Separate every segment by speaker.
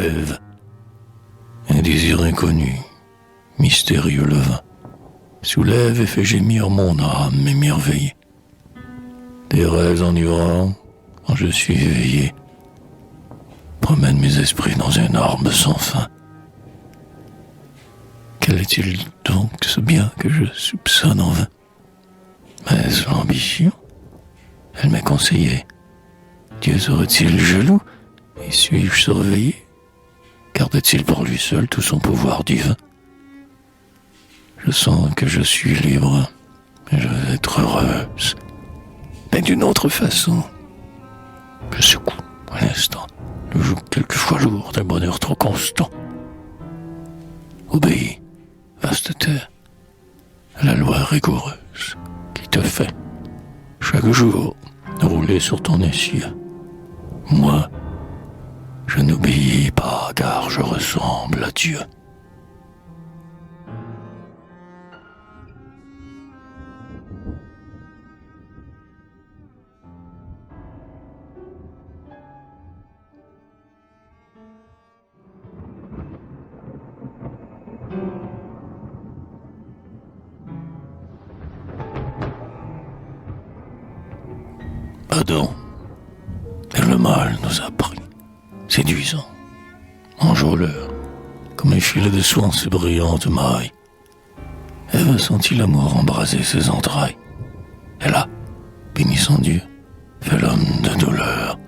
Speaker 1: rêve. Un désir inconnu, mystérieux le vin, soulève et fait gémir mon âme émerveillée. Des rêves enivrants, quand je suis éveillé, promènent mes esprits dans un arbre sans fin. Quel est-il donc ce bien que je soupçonne en vain? Mais l'ambition, elle m'a conseillé. Dieu serait-il jaloux et suis-je surveillé? Garde-t-il pour lui seul tout son pouvoir divin? Je sens que je suis libre, et je vais être heureuse. Mais d'une autre façon. Je secoue, à l'instant, le joug quelquefois lourd d'un bonheur trop constant. Obéis, vaste terre, à la loi rigoureuse qui te fait, chaque jour, rouler sur ton essieu. Moi, je n'obéis pas car je ressemble à Dieu. Adam, et le mal nous a pris, séduisant, enjôleur, comme un filet de soie en ses brillantes mailles. Ève sentit l'amour embraser ses entrailles. Elle a, bénissant Dieu, fait l'homme de douleur.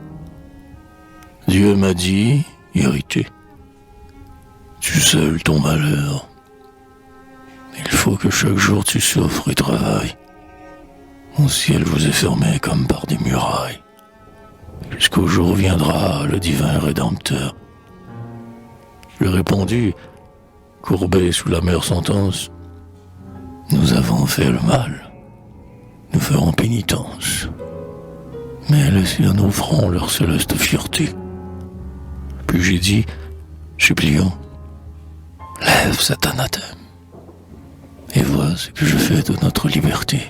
Speaker 1: Dieu m'a dit, irrité, tu seul ton malheur. Il faut que chaque jour tu souffres et travailles. Mon ciel vous est fermé comme par des murailles, jusqu'au jour viendra le divin Rédempteur. Je répondis, courbé sous la mère sentence, nous avons fait le mal, nous ferons pénitence, mais laissez à nos fronts leur céleste fierté. Puis j'ai dit, suppliant, lève cet anathème, et vois ce que je fais de notre liberté.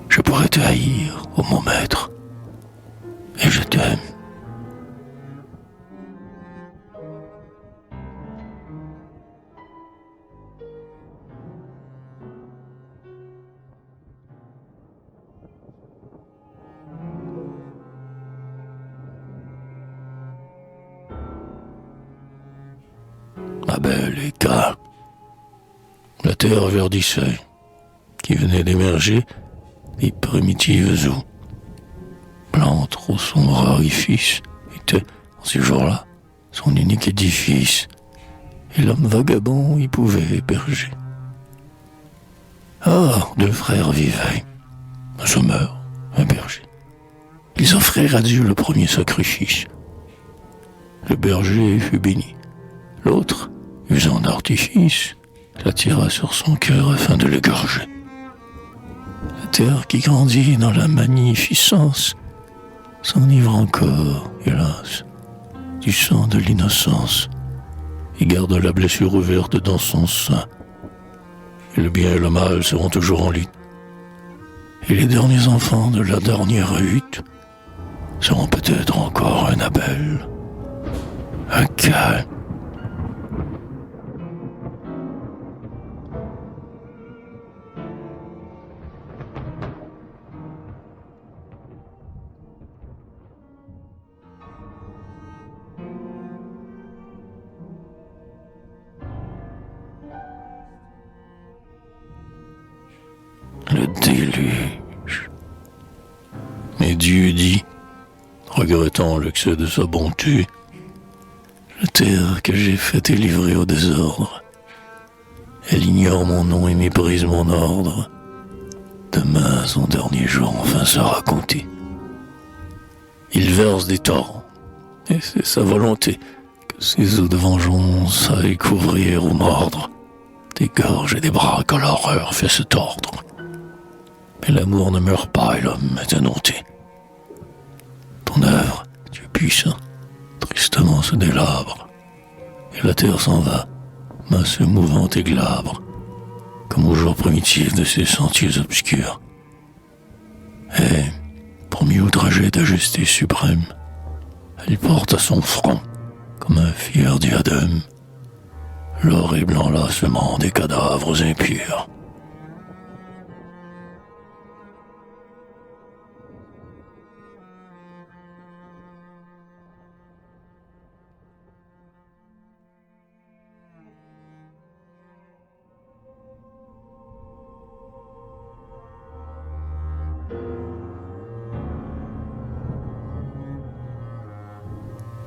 Speaker 1: Je pourrais te haïr, ô mon maître, et je t'aime. Abel et Caïn. La terre verdissait, qui venait d'émerger des primitives eaux. Plante au sombre orifice était, en ces jours-là, son unique édifice, et l'homme vagabond y pouvait héberger. Or, deux frères vivaient, un sommeur, un berger. Ils offrirent à Dieu le premier sacrifice. Le berger fut béni. L'autre, usant d'artifice, l'attira sur son cœur afin de l'égorger. La terre qui grandit dans la magnificence s'enivre encore, hélas, du sang de l'innocence et garde la blessure ouverte dans son sein. Et le bien et le mal seront toujours en lutte. Et les derniers enfants de la dernière hutte seront peut-être encore un Abel, un Caïn. Le déluge. Mais Dieu dit, regrettant l'excès de sa bonté, la terre que j'ai faite est livrée au désordre. Elle ignore mon nom et méprise mon ordre. Demain, son dernier jour enfin sera compté. Il verse des torrents, et c'est sa volonté que ses eaux de vengeance aillent couvrir ou mordre des gorges et des bras que l'horreur fait se tordre. Mais l'amour ne meurt pas et l'homme est indompté. Ton œuvre, Dieu puissant, tristement se délabre, et la terre s'en va, masse mouvante et glabre, comme au jour primitif de ses sentiers obscurs. Et, pour mieux outrager ta justice suprême, elle porte à son front comme un fier diadème, l'horrible enlacement des cadavres impurs.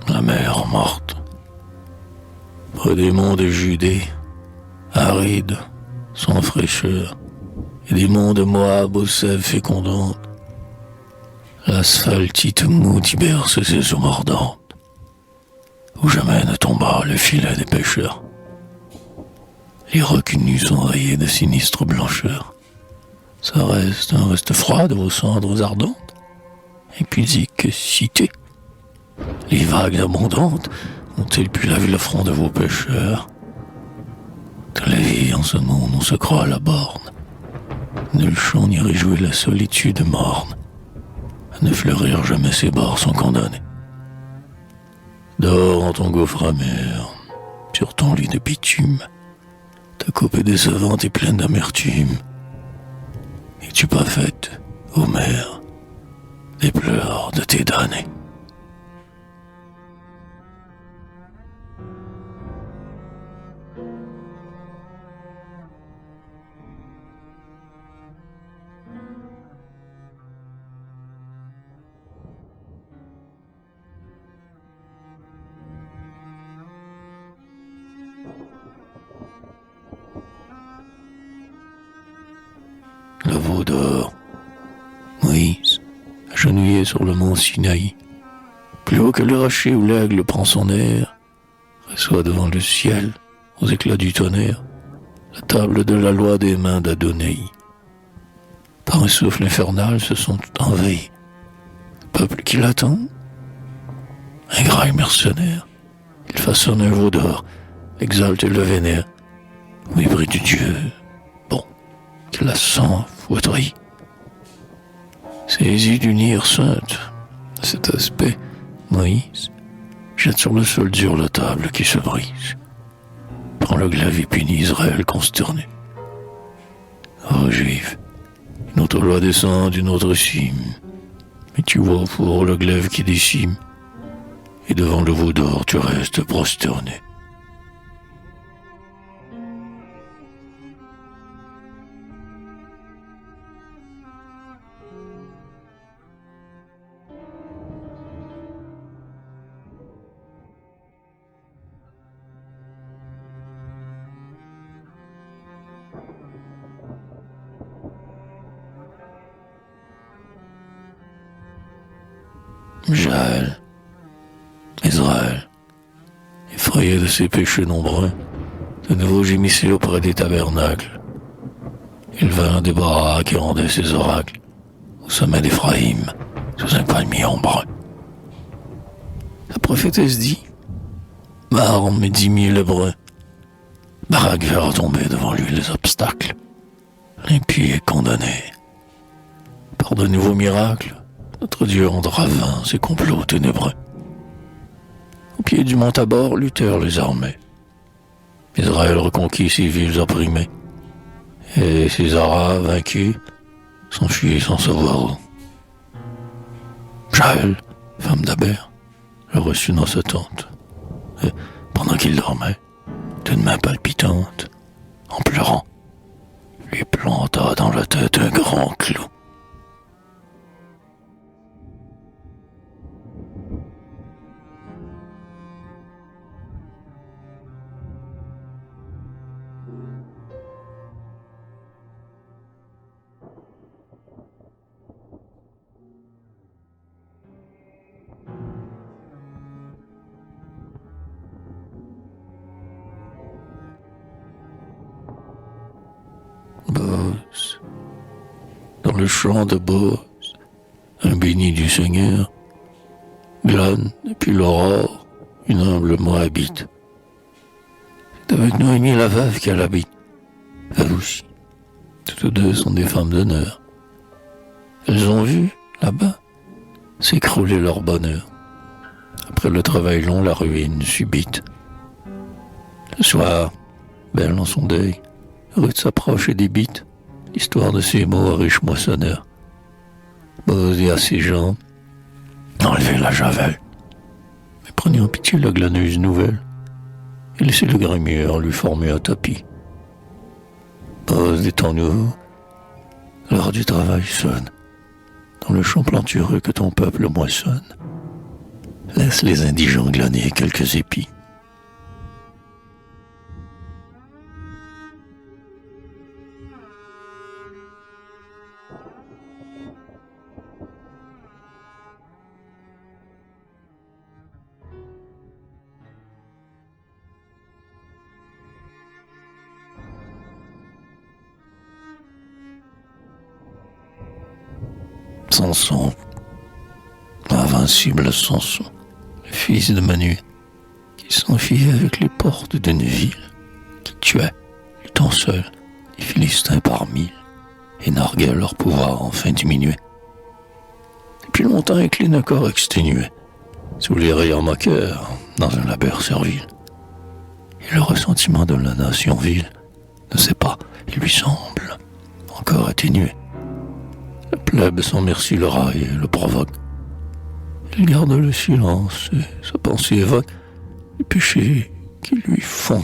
Speaker 1: La mer morte, près des monts de Judée, aride, sans fraîcheur, et des monts de Moab aux sèves fécondantes, l'asphaltite moude y berce ses eaux mordantes, où jamais ne tomba le filet des pêcheurs. Les rocs nus sont rayés de sinistres blancheurs. Ça reste un reste froid de vos cendres ardentes, impudique cité. Les vagues abondantes ont-elles pu laver le front de vos pêcheurs? De la vie en ce monde on se croit à la borne. Nul chant n'y réjouit la solitude morne. À ne fleurir jamais ses bords sont condamnés. Dors en ton gouffre amer, sur ton lit de bitume. Ta coupe est décevante et pleine d'amertume. Es-tu pas faite, ô mère, des pleurs de tes damnés? Le veau d'or, Moïse, agenouillé sur le mont Sinaï, plus haut que le rocher où l'aigle prend son air, reçoit devant le ciel, aux éclats du tonnerre, la table de la loi des mains d'Adonai. Par un souffle infernal se sont envahis. Le peuple qui l'attend, ingrat et mercenaire, il façonne un veau d'or, exalte et le vénère, au mépris du Dieu, bon, qu'il la sent fouetterie. Saisi d'une ire sainte, à cet aspect, Moïse jette sur le sol dur la table qui se brise. Prend le glaive et punit Israël consterné. Ô Juifs, une autre loi descend d'une autre cime, mais tu vois au four le glaive qui décime, et devant le veau d'or tu restes prosterné. Jaël, Israël, effrayé de ses péchés nombreux, de nouveau gémissait auprès des tabernacles. Il vint des baraques et rendait ses oracles au sommet d'Éphraïm, sous un palmier ombreux. La prophétesse dit: Marre mes 10 000 Hébreux. Barak verra tomber devant lui les obstacles. L'impie est condamné. Par de nouveaux miracles, notre Dieu rendra vain ses complots ténébreux. Au pied du mont Tabor luttèrent les armées. Israël reconquit ses villes opprimées, et ses Arabes vaincus s'enfuient sans savoir où. Jaël, femme d'Aber, le reçut dans sa tente, et pendant qu'il dormait, d'une main palpitante, en pleurant, lui planta dans la tête un grand clou. Boz, dans le champ de Boz, un béni du Seigneur, glane depuis l'aurore une humble Moabite. C'est avec Noémie la veuve qu'elle habite. Elle aussi. Toutes deux sont des femmes d'honneur. Elles ont vu, là-bas, s'écrouler leur bonheur. Après le travail long, la ruine subite. Le soir, belle dans son deuil, Ruth s'approche et débite l'histoire de ces mots à riche moissonneur. Poser à ses jambes, enlever la javel, mais prenez en pitié la glaneuse nouvelle et laissez le grémure lui former un tapis. Pose des temps nouveaux, l'heure du travail sonne, dans le champ plantureux que ton peuple moissonne. Laisse les indigents glaner quelques épis. Samson, invincible Samson, le fils de Manu, qui s'enfuyait avec les portes d'une ville, qui tuait, luttant seul, les Philistins par mille, et narguait leur pouvoir enfin diminué. Depuis longtemps incline un corps exténué, sous les rayons moqueurs, dans un labeur servile. Et le ressentiment de la nation vile ne sait pas, il lui semble, encore atténué. La plèbe sans merci le raille et le provoque. Il garde le silence et sa pensée évoque les péchés qui lui font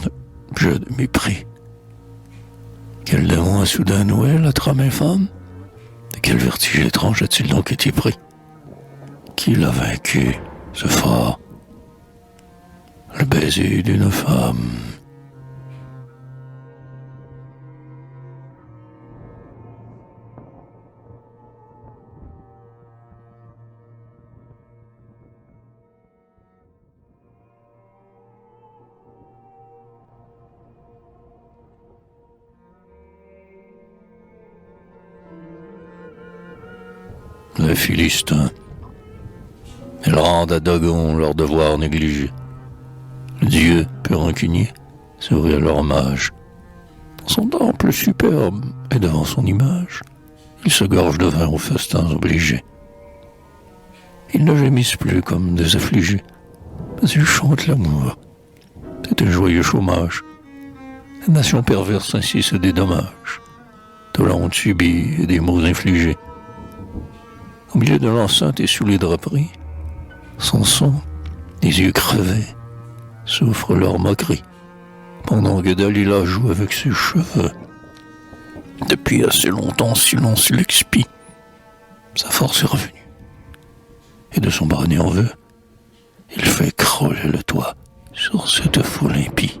Speaker 1: jeu de mépris. Quel démon a soudain noué la trame infâme? De quel vertige étrange a-t-il donc été pris? Qui l'a vaincu, ce fort? Le baiser d'une femme. Les Philistins, ils rendent à Dagon leur devoir négligé. Le Dieu, peu rancunier, sourit à leur hommage. Dans son temple superbe et devant son image, ils se gorgent de vin aux festins obligés. Ils ne gémissent plus comme des affligés, mais ils chantent l'amour. C'est un joyeux chômage. La nation perverse ainsi se dédommage de la honte subie et des maux infligés. Au milieu de l'enceinte et sous les draperies, Samson, les yeux crevés, souffre leur moquerie, pendant que Dalila joue avec ses cheveux. Depuis assez longtemps, silence l'expie. Sa force est revenue. Et de son bras en veut, il fait crôler le toit sur cette foule impie.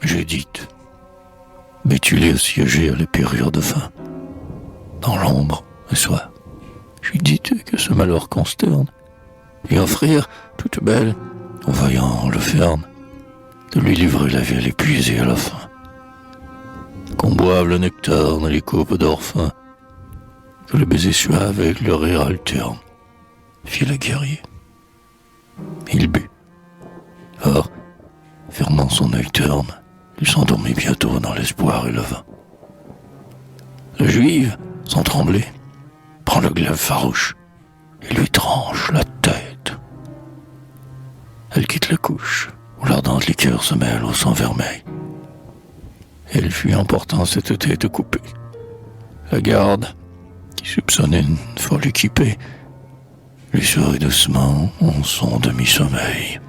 Speaker 1: Judith, Béthulée assiégée à la période de faim. Dans l'ombre, le soir, Judith que ce malheur consterne, et offrir, toute belle, au vaillant Holopherne, de lui livrer la vie épuisée à la fin. Qu'on boive le nectar dans les coupes d'orphin, que le baiser suave avec le rire alterne, fit le guerrier. Il but. Or, fermant son œil terne, il s'endormit bientôt dans l'espoir et le vin. La Juive, sans trembler, prend le glaive farouche et lui tranche la tête. Elle quitte la couche, où l'ardente liqueur se mêle au sang vermeil. Elle fuit emportant cette tête coupée. La garde, qui soupçonnait une folle équipée, lui sourit doucement en son demi-sommeil.